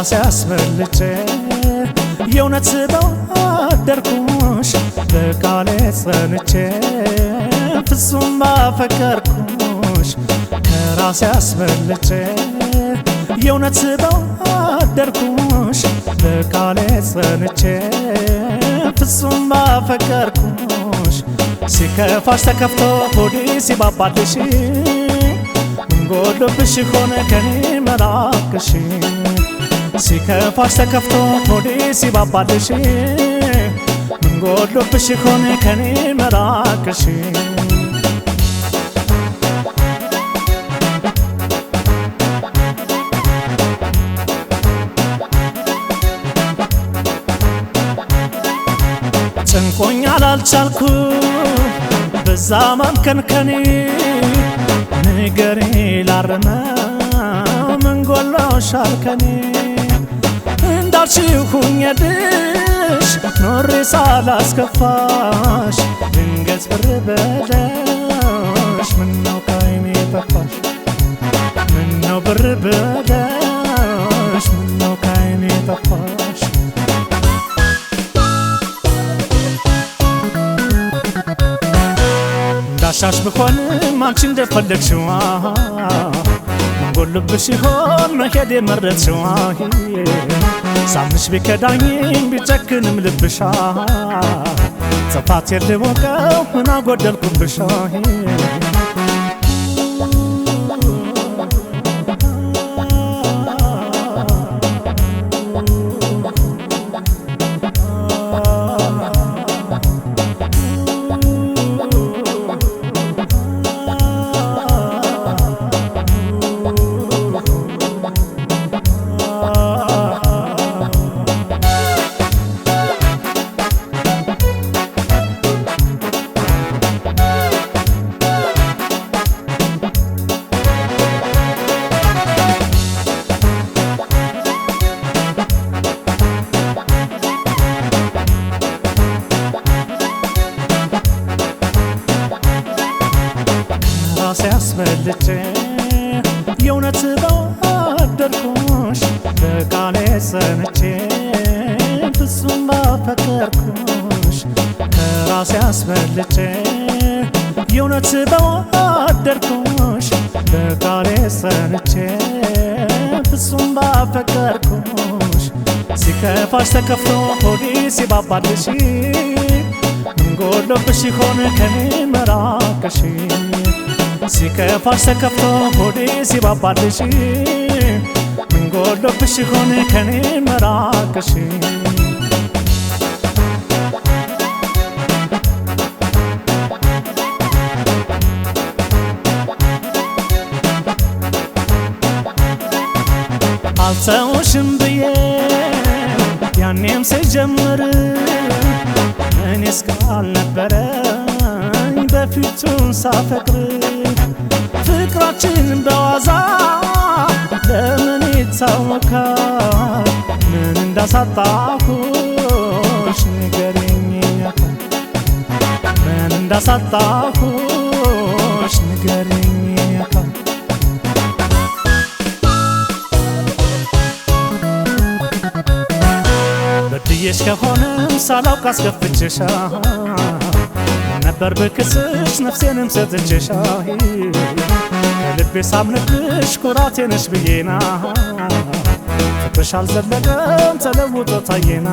ከራሴ አስበልጬ የእውነት በወደድኩሽ በቃሌ ጸንቼ ፍጹም ባፈቀርኩሽ ከራሴ አስበልጬ የእውነት በወደድኩሽ በቃሌ ጸንቼ ፍጹም ባፈቀርኩሽ ሲከፋሽ ተከፍቶ ሆዴ ሲባባልሽ ጎሎብሽ ሆነ ከኔ መራቅሽ ሲከፋሽ ተከፍቶ ሆዴ ሲባባልሽ ጎሎብሽ ሆነ ከኔ መራቅሽ ጨንቆኛል አልቻልኩ በዛ ማምከንከኔ ንገሪ ላርመው ምን ጎሎሻል ከኔ እንዳልሽው ሁኜልሽ ኖሬ ሳላስከፋሽ ድንገት ብር በለሽ ምነው ከዓይኔ ጠፋሽ ምነው ብር በለሽ ምነው ከዓይኔ ጠፋሽ ዳሻሽ ብሆንም አንቺ እንደፈለግሽው ጎልብሽ ይሆን መሄድ የመረጥሽው ሳምንሽ ቢከዳኝም ቢጨክንም ልብሻ ጥፋት የልወቀው ምን አጎደልኩብሻ ሲያስበልጬ የእውነት በወደድኩሽ በቃሌ ጸንቼ ፍጹም ባፈቀርኩሽ ከራሴ አስበልጬ የእውነት በወደድኩሽ በቃሌ ጸንቼ ፍጹም ባፈቀርኩሽ ሲከፋሽ ተከፍቶ ሆዴ ሲባባልሽ ጎሎብሽ ይሆን ከኔ መራቅሽ ሲከፋሽ ተከፍቶ ሆዴ ሲባባልሽ ምን ጎሎብሽ ሆነ ከኔ መራቅሽ አልተውሽም ብዬ ያኔም ሲጀምር እኔስ ካልነበረኝ በፊቱን ሳፈቅር ፍቅራችን በዋዛ ለምን ይታወካል ምን እንዳሳጣሁሽ ንገሪኝ ምን እንዳሳጣሁሽ ንገሪኝ በድዬሽ ከሆነም ሳላውቅ አስከፍቼሽ ነበር ብክስሽ ነፍሴንም ሰጥቼሽ ከልቤ ሳምንብሽ ኩራቴ ነሽ ብዬና ፍቅርሽ አልዘለቀም ተለውጦ ታየና